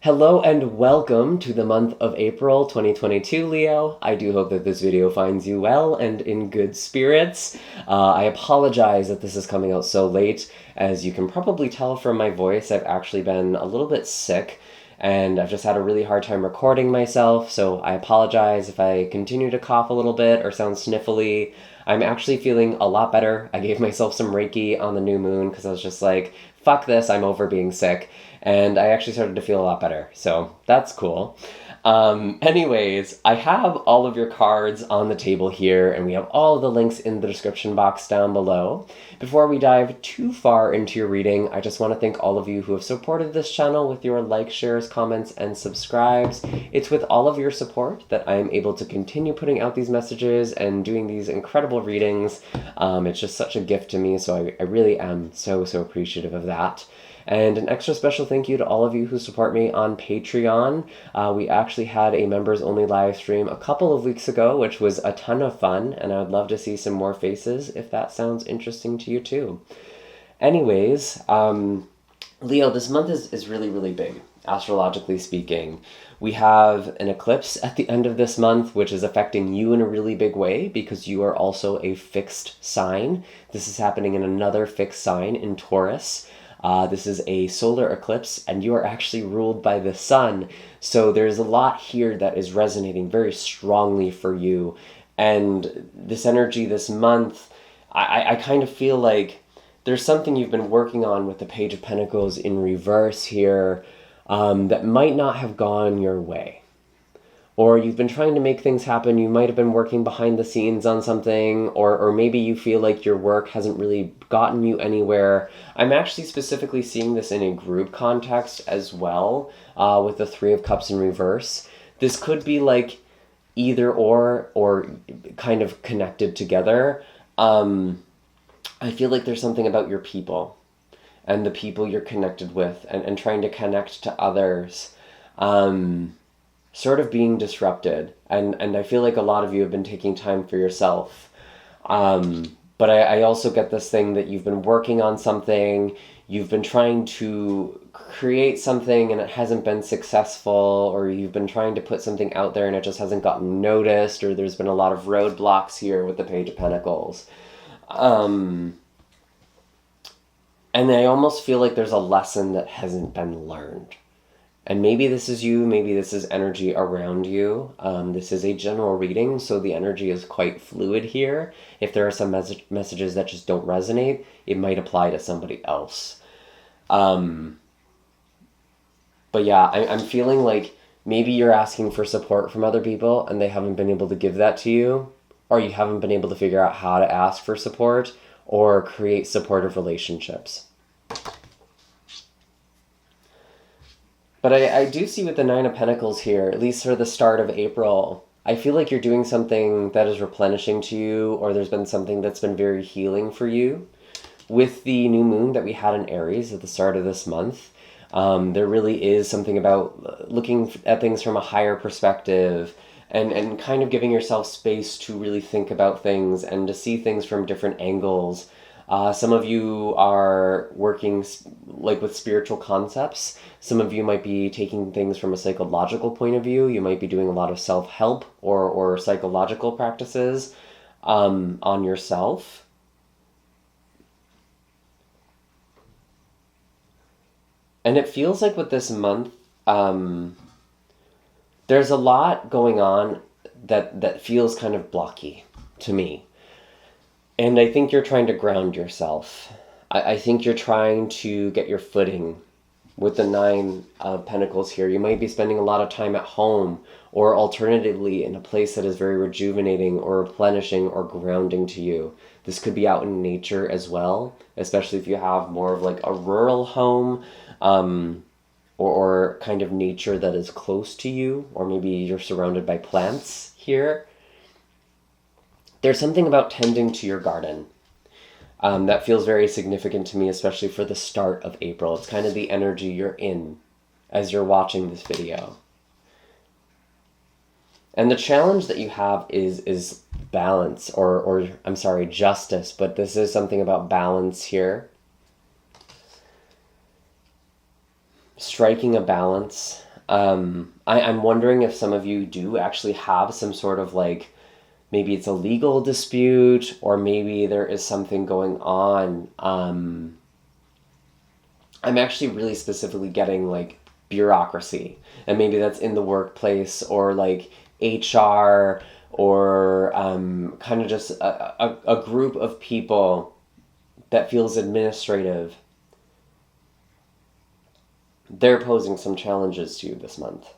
Hello and welcome to the month of April 2022, Leo. I do hope that this video finds you well and in good spirits. I apologize that this is coming out so late. As you can probably tell from my voice, I've actually been a little bit sick and I've just had a really hard time recording myself, so I apologize if I continue to cough a little bit or sound sniffly. I'm actually feeling a lot better. I gave myself some Reiki on the new moon because I was just like, fuck this, I'm over being sick. And I actually started to feel a lot better, so that's cool. Anyways, I have all of your cards on the table here, and we have all of the links in the description box down below. Before we dive too far into your reading, I just want to thank all of you who have supported this channel with your likes, shares, comments, and subscribes. It's with all of your support that I am able to continue putting out these messages and doing these incredible readings. It's just such a gift to me, so I really am so appreciative of that. And an extra special thank you to all of you who support me on Patreon. We actually had a members-only live stream a couple of weeks ago, which was a ton of fun, and I would love to see some more faces if that sounds interesting to you too. Anyways, Leo, this month is really big, astrologically speaking. We have an eclipse at the end of this month, which is affecting you in a really big way because you are also a fixed sign. This is happening in another fixed sign in Taurus. This is a solar eclipse, and you are actually ruled by the sun. So there's a lot here that is resonating very strongly for you. And this energy this month, I kind of feel like there's something you've been working on with the Page of Pentacles in reverse here that might not have gone your way. Or you've been trying to make things happen, you might have been working behind the scenes on something, or maybe you feel like your work hasn't really gotten you anywhere. I'm actually specifically seeing this in a group context as well, with the Three of Cups in reverse. This could be like either or kind of connected together. I feel like there's something about your people and the people you're connected with and trying to connect to others. Sort of being disrupted, and I feel like a lot of you have been taking time for yourself. But I also get this thing that you've been working on something, you've been trying to create something and it hasn't been successful, or you've been trying to put something out there and it just hasn't gotten noticed, or there's been a lot of roadblocks here with the Page of Pentacles. And I almost feel like there's a lesson that hasn't been learned. And maybe this is you, maybe this is energy around you. This is a general reading, so the energy is quite fluid here. If there are some messages that just don't resonate, it might apply to somebody else. But yeah, I'm feeling like maybe you're asking for support from other people and they haven't been able to give that to you, or you haven't been able to figure out how to ask for support or create supportive relationships. But I do see with the Nine of Pentacles here, at least for the start of April, I feel like you're doing something that is replenishing to you, or there's been something that's been very healing for you. With the new moon that we had in Aries at the start of this month, there really is something about looking at things from a higher perspective and kind of giving yourself space to really think about things and to see things from different angles. Some of you are working like with spiritual concepts. Some of you might be taking things from a psychological point of view. You might be doing a lot of self-help or psychological practices on yourself. And it feels like with this month, there's a lot going on that feels kind of blocky to me. And I think you're trying to ground yourself. I think you're trying to get your footing with the Nine of Pentacles here. You might be spending a lot of time at home, or alternatively in a place that is very rejuvenating or replenishing or grounding to you. This could be out in nature as well, especially if you have more of like a rural home, or kind of nature that is close to you, or maybe you're surrounded by plants here. There's something about tending to your garden that feels very significant to me, especially for the start of April. It's kind of the energy you're in as you're watching this video. And the challenge that you have is balance, or I'm sorry, justice, but this is something about balance here. striking a balance I'm wondering if some of you do actually have some sort of like, maybe it's a legal dispute, or maybe there is something going on. I'm actually really specifically getting like bureaucracy, and maybe that's in the workplace or like HR, or kind of just a group of people that feels administrative. They're posing some challenges to you this month.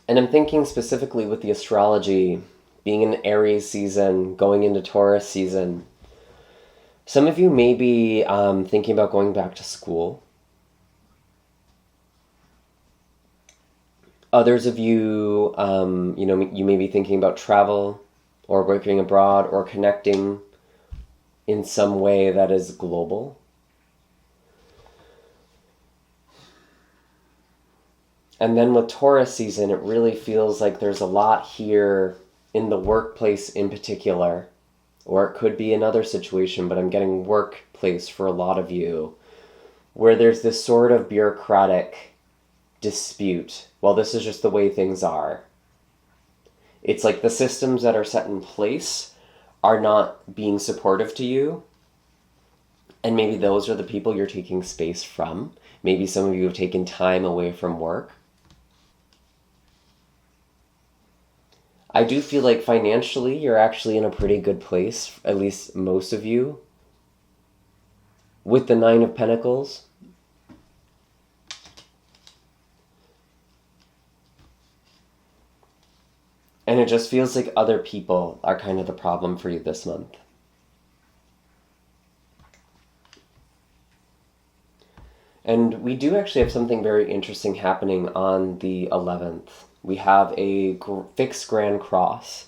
And I'm thinking specifically with the astrology being an Aries season, going into Taurus season. Some of you may be thinking about going back to school. Others of you, you may be thinking about travel or working abroad or connecting in some way that is global. And then with Taurus season, it really feels like there's a lot here in the workplace in particular, or it could be another situation, but I'm getting workplace for a lot of you, where there's this sort of bureaucratic dispute. Well, this is just the way things are. It's like the systems that are set in place are not being supportive to you, and maybe those are the people you're taking space from. Maybe some of you have taken time away from work. I do feel like financially you're actually in a pretty good place, at least most of you, with the Nine of Pentacles. And it just feels like other people are kind of the problem for you this month. And we do actually have something very interesting happening on the 11th. We have a fixed grand cross.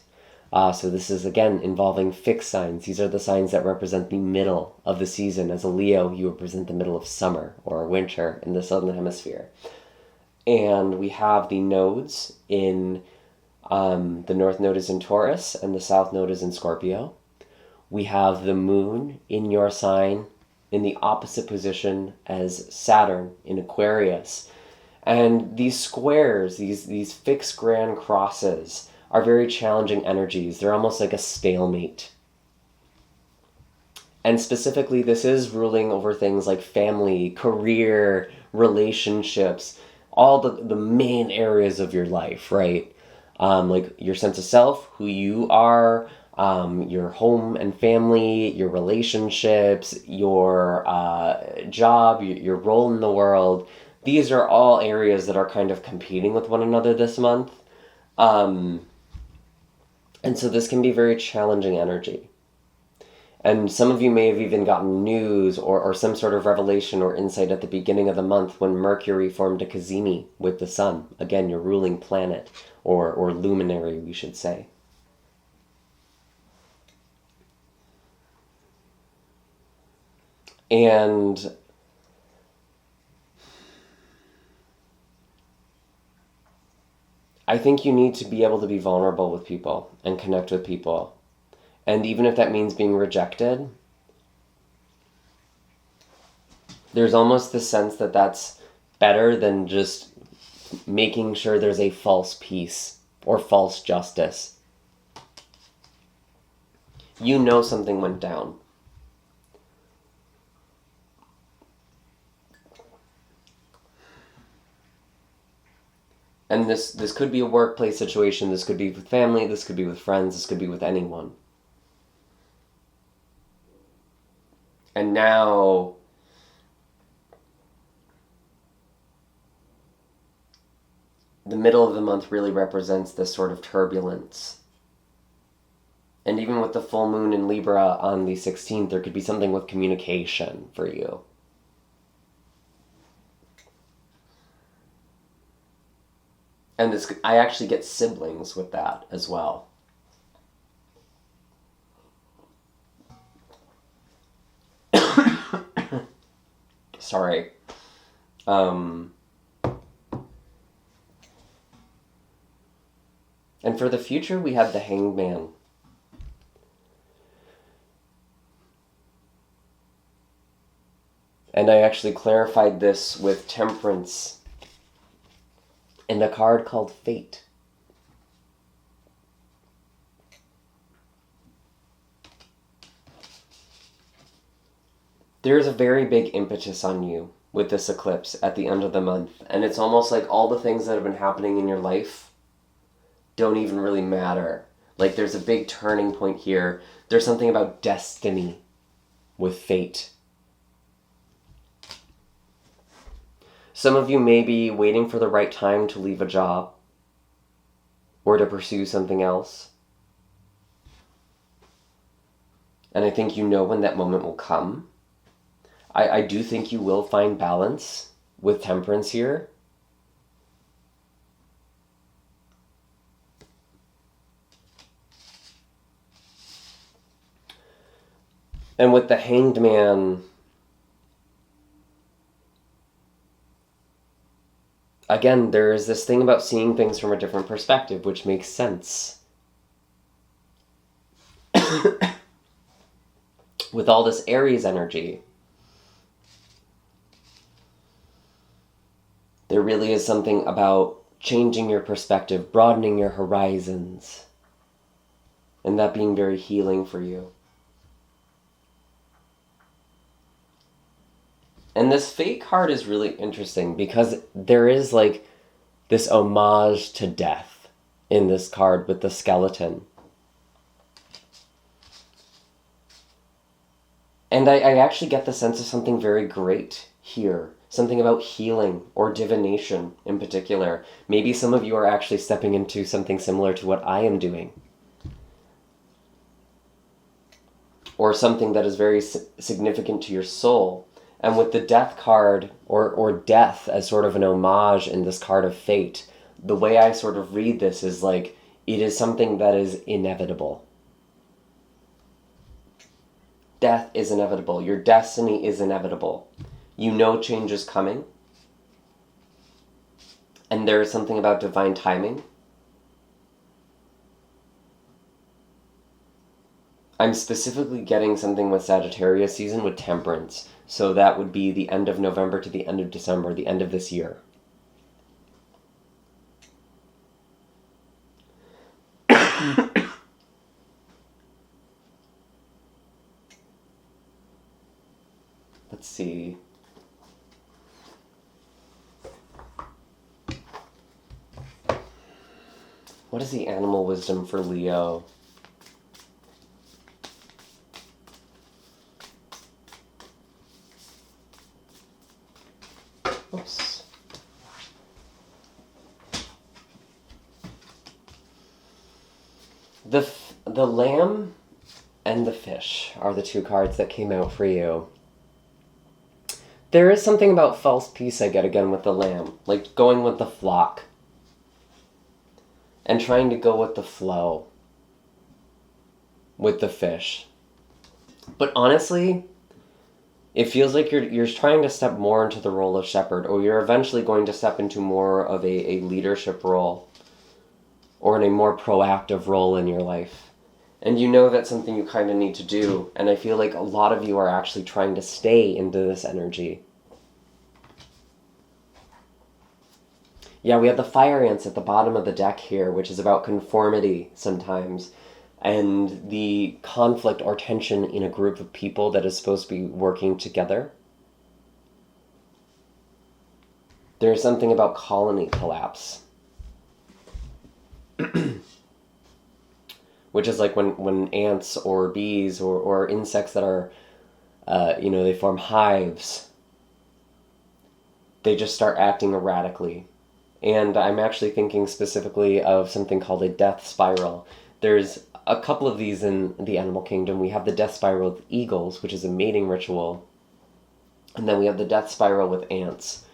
So this is, again, involving fixed signs. These are the signs that represent the middle of the season. As a Leo, you represent the middle of summer or winter in the southern hemisphere. And we have the nodes in, the north node is in Taurus and the south node is in Scorpio. We have the moon in your sign in the opposite position as Saturn in Aquarius. And these squares, these fixed grand crosses, are very challenging energies. They're almost like a stalemate. And specifically, this is ruling over things like family, career, relationships, all the main areas of your life, right? Like your sense of self, who you are, your home and family, your relationships, your job, your role in the world. These are all areas that are kind of competing with one another this month. And so this can be very challenging energy. And some of you may have even gotten news or some sort of revelation or insight at the beginning of the month when Mercury formed a cazimi with the sun. Again, your ruling planet, or luminary, we should say. And I think you need to be able to be vulnerable with people and connect with people. And even if that means being rejected, there's almost this sense that that's better than just making sure there's a false peace or false justice. You know something went down. And this could be a workplace situation, this could be with family, this could be with friends, this could be with anyone. And now the middle of the month really represents this sort of turbulence. And even with the full moon in Libra on the 16th, there could be something with communication for you. And this, I actually get siblings with that as well. Sorry. And for the future, we have the Hanged Man. And I actually clarified this with Temperance in a card called Fate. There is a very big impetus on you with this eclipse at the end of the month. And it's almost like all the things that have been happening in your life don't even really matter. Like there's a big turning point here. There's something about destiny with fate. Some of you may be waiting for the right time to leave a job or to pursue something else. And I think you know when that moment will come. I do think you will find balance with Temperance here. And with the Hanged Man, again, there is this thing about seeing things from a different perspective, which makes sense. With all this Aries energy, there really is something about changing your perspective, broadening your horizons, and that being very healing for you. And this Fate card is really interesting because there is like this homage to death in this card with the skeleton. And I actually get the sense of something very great here. Something about healing or divination in particular. Maybe some of you are actually stepping into something similar to what I am doing. Or something that is very significant to your soul. And with the Death card, or death as sort of an homage in this card of Fate, the way I sort of read this is like, it is something that is inevitable. Death is inevitable. Your destiny is inevitable. You know change is coming. And there is something about divine timing. I'm specifically getting something with Sagittarius season with Temperance. So that would be the end of November to the end of December, the end of this year. Let's see. What is the animal wisdom for Leo? Oops. The lamb and the fish are the two cards that came out for you. There is something about false peace I get again with the lamb, like going with the flock and trying to go with the flow with the fish. But honestly, it feels like you're trying to step more into the role of shepherd, or you're eventually going to step into more of a leadership role or in a more proactive role in your life. And you know that's something you kind of need to do. And I feel like a lot of you are actually trying to stay into this energy. Yeah, we have the fire ants at the bottom of the deck here, which is about conformity sometimes. And the conflict or tension in a group of people that is supposed to be working together. There's something about colony collapse. Which is like when ants or bees or insects that are, they form hives, they just start acting erratically. And I'm actually thinking specifically of something called a death spiral. There's a couple of these in the animal kingdom. We have the death spiral with eagles, which is a mating ritual. And then we have the death spiral with ants,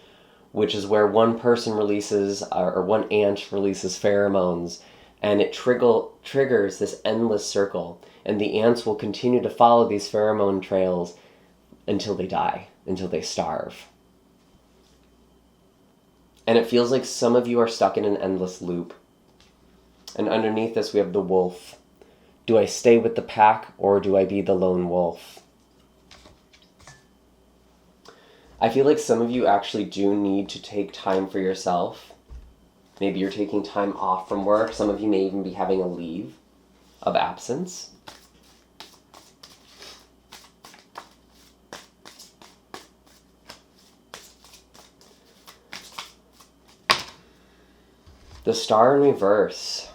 which is where one person releases, or one ant releases pheromones, and it triggers this endless circle. And the ants will continue to follow these pheromone trails until they die, until they starve. And it feels like some of you are stuck in an endless loop. And underneath this, we have the wolf. Do I stay with the pack or do I be the lone wolf? I feel like some of you actually do need to take time for yourself. Maybe you're taking time off from work. Some of you may even be having a leave of absence. The star in reverse.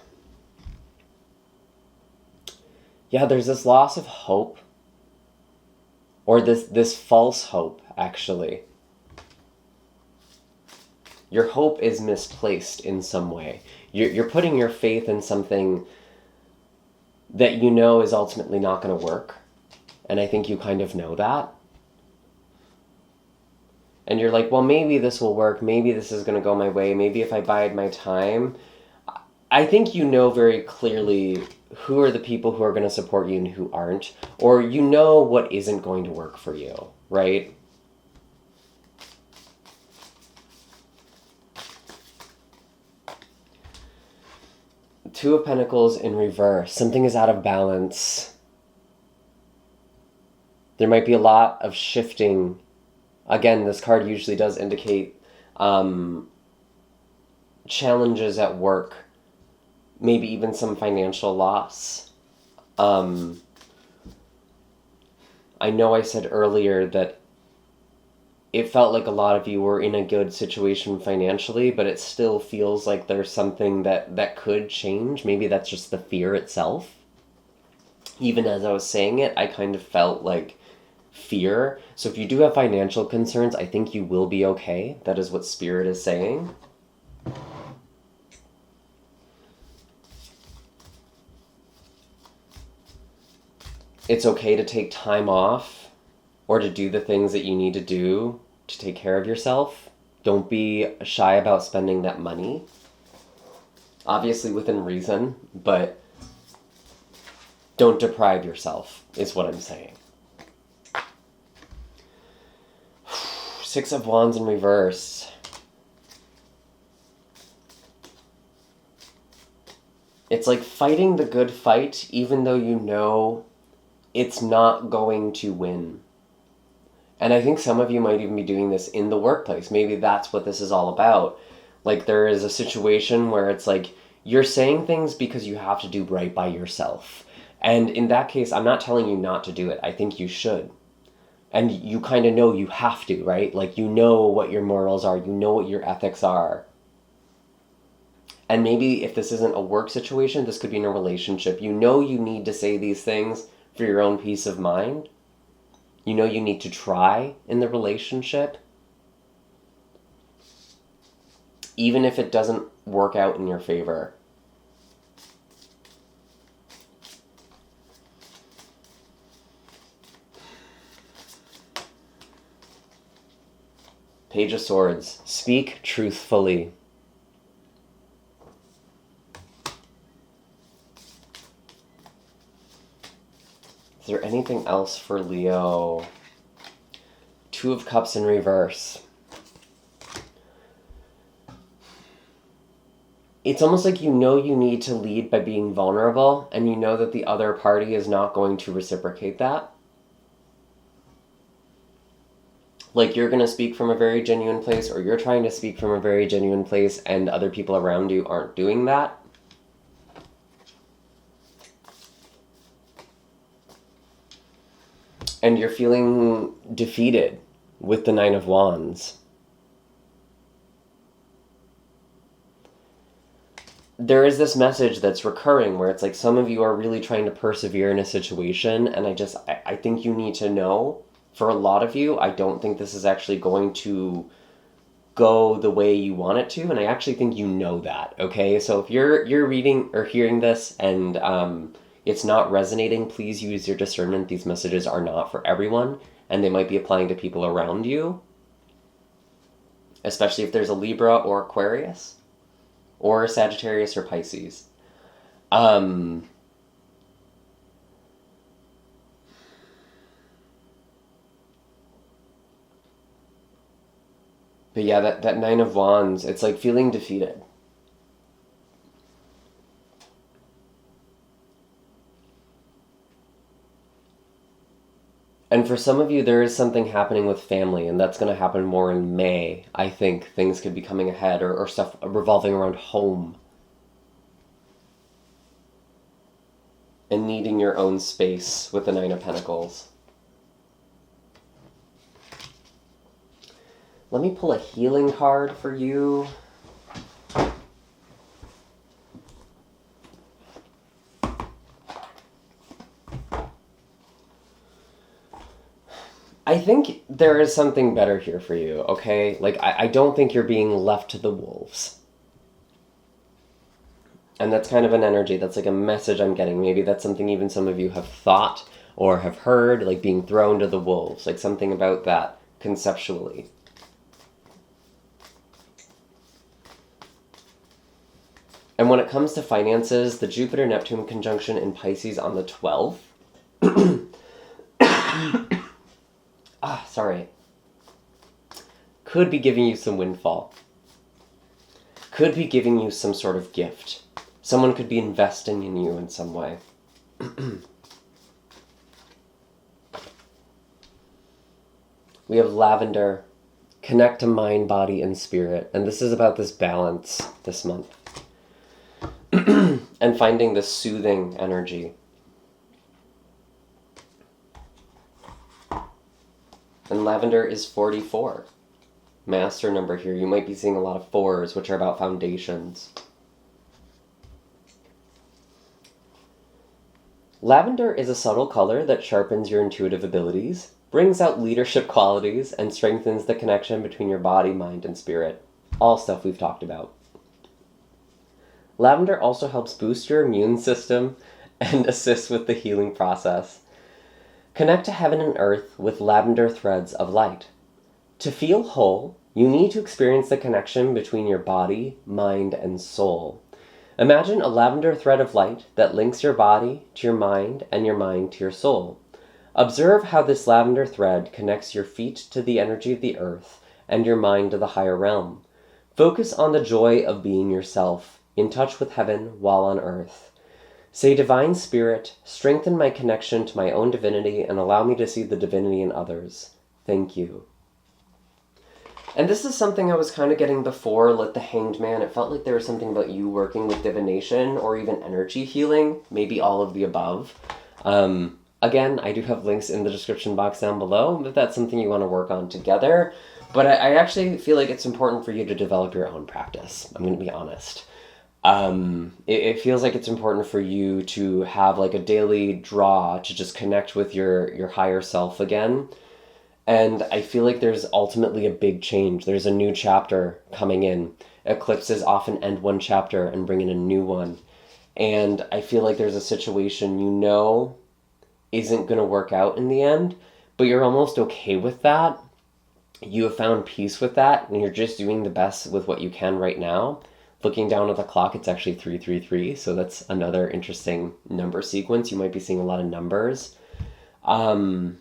Yeah, there's this loss of hope. Or this false hope, actually. Your hope is misplaced in some way. You're putting your faith in something that you know is ultimately not going to work. And I think you kind of know that. And you're like, well, maybe this will work. Maybe this is going to go my way. Maybe if I bide my time. I think you know very clearly who are the people who are going to support you and who aren't. Or you know what isn't going to work for you, right? Two of Pentacles in reverse. Something is out of balance. There might be a lot of shifting. Again, this card usually does indicate challenges at work. Maybe even some financial loss. I know I said earlier that it felt like a lot of you were in a good situation financially, but it still feels like there's something that could change. Maybe that's just the fear itself. Even as I was saying it, I kind of felt like fear. So if you do have financial concerns, I think you will be okay. That is what Spirit is saying. It's okay to take time off or to do the things that you need to do to take care of yourself. Don't be shy about spending that money. Obviously within reason, but don't deprive yourself, is what I'm saying. Six of Wands in reverse. It's like fighting the good fight, even though you know it's not going to win. And I think some of you might even be doing this in the workplace. Maybe that's what this is all about. Like there is a situation where it's like you're saying things because you have to do right by yourself. And in that case, I'm not telling you not to do it. I think you should. And you kind of know you have to, right? Like you know what your morals are. You know what your ethics are. And maybe if this isn't a work situation, this could be in a relationship. You know you need to say these things for your own peace of mind. You know you need to try in the relationship. Even if it doesn't work out in your favor. Page of Swords. Speak truthfully. Is there anything else for Leo? Two of Cups in reverse. It's almost like you know you need to lead by being vulnerable, and you know that the other party is not going to reciprocate that. Like you're going to speak from a very genuine place, or you're trying to speak from a very genuine place, and other people around you aren't doing that. And you're feeling defeated with the Nine of Wands. There is this message that's recurring where it's like some of you are really trying to persevere in a situation, and I think you need to know, for a lot of you, I don't think this is actually going to go the way you want it to, and I actually think you know that, okay? So if you're reading or hearing this and it's not resonating, please use your discernment. These messages are not for everyone, and they might be applying to people around you, especially if there's a Libra or Aquarius, or Sagittarius or Pisces. But yeah, that Nine of Wands, it's like feeling defeated. And for some of you, there is something happening with family, and that's going to happen more in May. I think things could be coming ahead, or stuff revolving around home. And needing your own space with the Nine of Pentacles. Let me pull a healing card for you. I think there is something better here for you, okay? Like, I don't think you're being left to the wolves. And that's kind of an energy, that's like a message I'm getting. Maybe that's something even some of you have thought or have heard, like being thrown to the wolves, like something about that conceptually. And when it comes to finances, the Jupiter-Neptune conjunction in Pisces on the 12th, could be giving you some windfall. Could be giving you some sort of gift. Someone could be investing in you in some way. We have lavender. Connect to mind, body, and spirit. And this is about this balance this month. And finding this soothing energy. And lavender is 44. Master number here. You might be seeing a lot of 4s, which are about foundations. Lavender is a subtle color that sharpens your intuitive abilities, brings out leadership qualities, and strengthens the connection between your body, mind, and spirit. All stuff we've talked about. Lavender also helps boost your immune system and assists with the healing process. Connect to heaven and earth with lavender threads of light. To feel whole, you need to experience the connection between your body, mind, and soul. Imagine a lavender thread of light that links your body to your mind and your mind to your soul. Observe how this lavender thread connects your feet to the energy of the earth and your mind to the higher realm. Focus on the joy of being yourself, in touch with heaven while on earth. Say, Divine Spirit, strengthen my connection to my own divinity and allow me to see the divinity in others. Thank you. And this is something I was kind of getting before, like the Hanged Man. It felt like there was something about you working with divination or even energy healing, maybe all of the above. Again, I do have links in the description box down below if that's something you want to work on together. But I actually feel like it's important for you to develop your own practice. I'm going to be honest. It feels like it's important for you to have like a daily draw to just connect with your higher self again. And I feel like there's ultimately a big change. There's a new chapter coming in. Eclipses often end one chapter and bring in a new one. And I feel like there's a situation you know isn't going to work out in the end, but you're almost okay with that. You have found peace with that, and you're just doing the best with what you can right now. Looking down at the clock, it's actually 333, so that's another interesting number sequence. You might be seeing a lot of numbers. But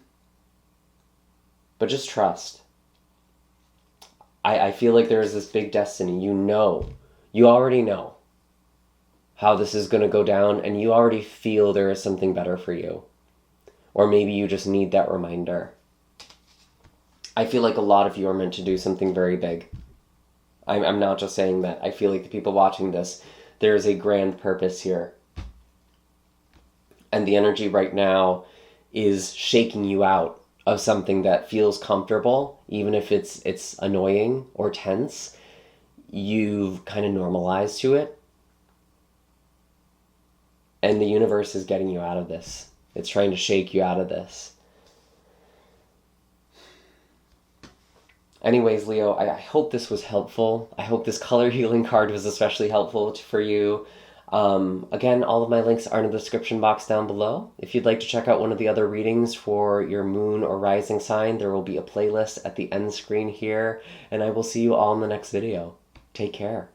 just trust. I feel like there is this big destiny. You already know how this is going to go down, and you already feel there is something better for you. Or maybe you just need that reminder. I feel like a lot of you are meant to do something very big. I'm not just saying that. I feel like the people watching this, there is a grand purpose here. And the energy right now is shaking you out of something that feels comfortable, even if it's annoying or tense. You've kind of normalized to it. And the universe is getting you out of this. It's trying to shake you out of this. Anyways, Leo, I hope this was helpful. I hope this color healing card was especially helpful for you. Again, all of my links are in the description box down below. If you'd like to check out one of the other readings for your moon or rising sign, there will be a playlist at the end screen here. And I will see you all in the next video. Take care.